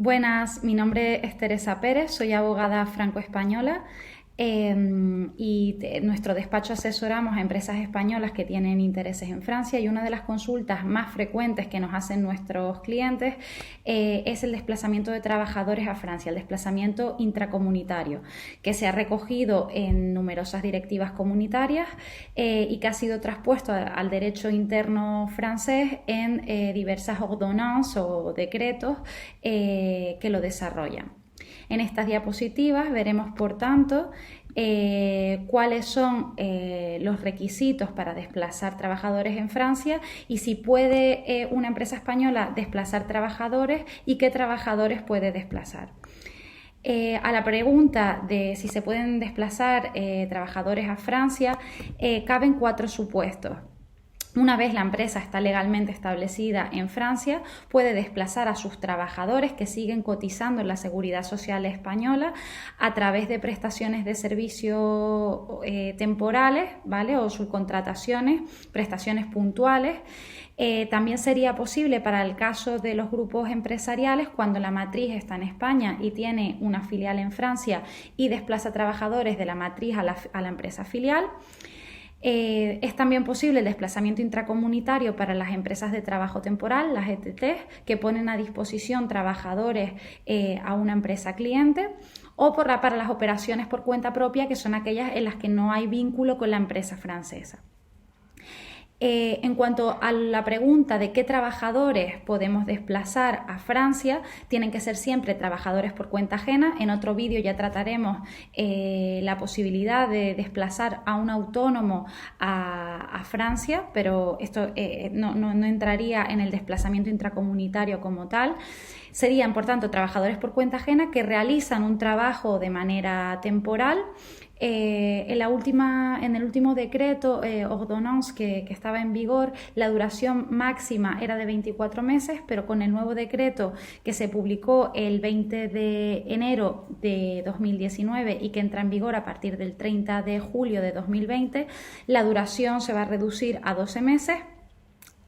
Buenas, mi nombre es Teresa Pérez, soy abogada franco-española nuestro despacho asesoramos a empresas españolas que tienen intereses en Francia y una de las consultas más frecuentes que nos hacen nuestros clientes es el desplazamiento de trabajadores a Francia, el desplazamiento intracomunitario, que se ha recogido en numerosas directivas comunitarias y que ha sido traspuesto al derecho interno francés en diversas ordonnances o decretos que lo desarrollan. En estas diapositivas veremos, por tanto, cuáles son los requisitos para desplazar trabajadores en Francia y si puede una empresa española desplazar trabajadores y qué trabajadores puede desplazar. A la pregunta de si se pueden desplazar trabajadores a Francia, caben 4 supuestos. Una vez la empresa está legalmente establecida en Francia, puede desplazar a sus trabajadores que siguen cotizando en la Seguridad Social española a través de prestaciones de servicio temporales, ¿vale? O subcontrataciones, prestaciones puntuales. También sería posible para el caso de los grupos empresariales cuando la matriz está en España y tiene una filial en Francia y desplaza trabajadores de la matriz a la empresa filial. Es también posible el desplazamiento intracomunitario para las empresas de trabajo temporal, las ETT, que ponen a disposición trabajadores a una empresa cliente, o para las operaciones por cuenta propia, que son aquellas en las que no hay vínculo con la empresa francesa. En cuanto a la pregunta de qué trabajadores podemos desplazar a Francia, tienen que ser siempre trabajadores por cuenta ajena. En otro vídeo ya trataremos la posibilidad de desplazar a un autónomo a Francia, pero esto no entraría en el desplazamiento intracomunitario como tal. Serían, por tanto, trabajadores por cuenta ajena que realizan un trabajo de manera temporal. En el último decreto, ordonnance que estaba en vigor, la duración máxima era de 24 meses, pero con el nuevo decreto que se publicó el 20 de enero de 2019 y que entra en vigor a partir del 30 de julio de 2020, la duración se va a reducir a 12 meses.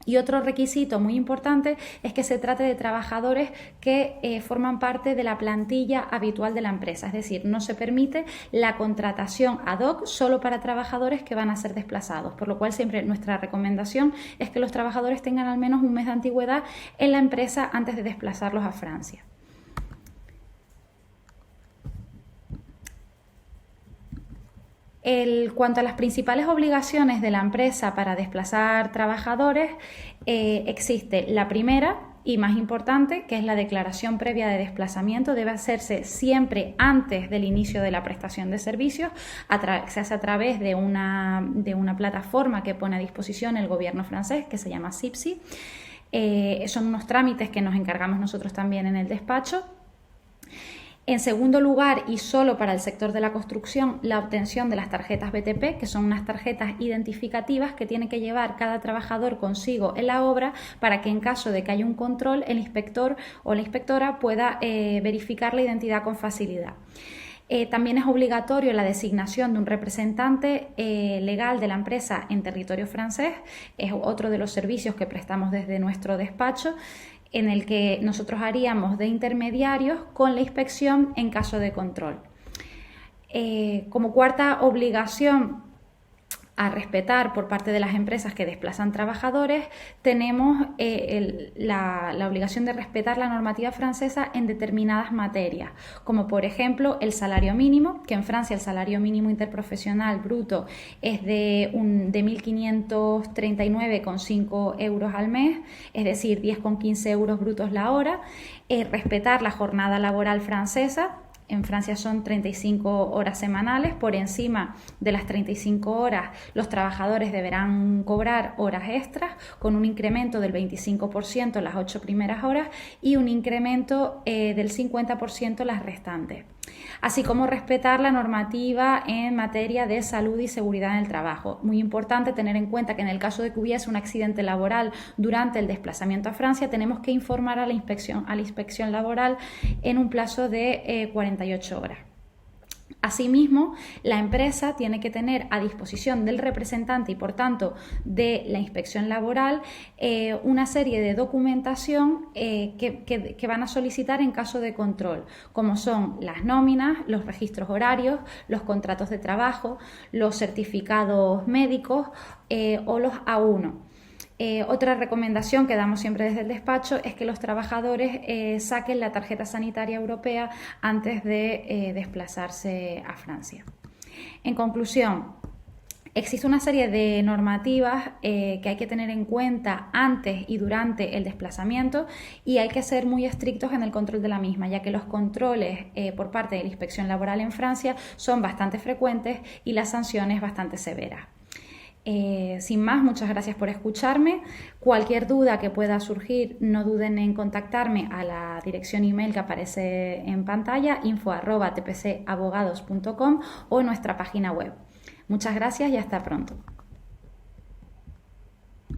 Y otro requisito muy importante es que se trate de trabajadores que forman parte de la plantilla habitual de la empresa, es decir, no se permite la contratación ad hoc solo para trabajadores que van a ser desplazados, por lo cual siempre nuestra recomendación es que los trabajadores tengan al menos un mes de antigüedad en la empresa antes de desplazarlos a Francia. Cuanto a las principales obligaciones de la empresa para desplazar trabajadores, existe la primera y más importante, que es la declaración previa de desplazamiento. Debe hacerse siempre antes del inicio de la prestación de servicios. Se hace a través de una plataforma que pone a disposición el gobierno francés, que se llama CIPSI. Son unos trámites que nos encargamos nosotros también en el despacho. En segundo lugar, y solo para el sector de la construcción, la obtención de las tarjetas BTP, que son unas tarjetas identificativas que tiene que llevar cada trabajador consigo en la obra para que en caso de que haya un control, el inspector o la inspectora pueda verificar la identidad con facilidad. También es obligatorio la designación de un representante legal de la empresa en territorio francés. Es otro de los servicios que prestamos desde nuestro despacho, en el que nosotros haríamos de intermediarios con la inspección en caso de control. Como cuarta obligación a respetar por parte de las empresas que desplazan trabajadores, tenemos la obligación de respetar la normativa francesa en determinadas materias, como por ejemplo el salario mínimo, que en Francia el salario mínimo interprofesional bruto es de 1.539,5 euros al mes, es decir, 10,15 euros brutos la hora. Respetar la jornada laboral francesa. En Francia son 35 horas semanales. Por encima de las 35 horas, los trabajadores deberán cobrar horas extras con un incremento del 25% las 8 primeras horas y un incremento del 50% las restantes. Así como respetar la normativa en materia de salud y seguridad en el trabajo. Muy importante tener en cuenta que en el caso de que hubiese un accidente laboral durante el desplazamiento a Francia, tenemos que informar a la inspección laboral en un plazo de 48 horas. Asimismo, la empresa tiene que tener a disposición del representante y, por tanto, de la inspección laboral una serie de documentación que van a solicitar en caso de control, como son las nóminas, los registros horarios, los contratos de trabajo, los certificados médicos o los A1. Otra recomendación que damos siempre desde el despacho es que los trabajadores saquen la tarjeta sanitaria europea antes de desplazarse a Francia. En conclusión, existe una serie de normativas que hay que tener en cuenta antes y durante el desplazamiento, y hay que ser muy estrictos en el control de la misma, ya que los controles por parte de la inspección laboral en Francia son bastante frecuentes y las sanciones bastante severas. Sin más, muchas gracias por escucharme. Cualquier duda que pueda surgir, no duden en contactarme a la dirección email que aparece en pantalla, info@tpcabogados.com, o en nuestra página web. Muchas gracias y hasta pronto.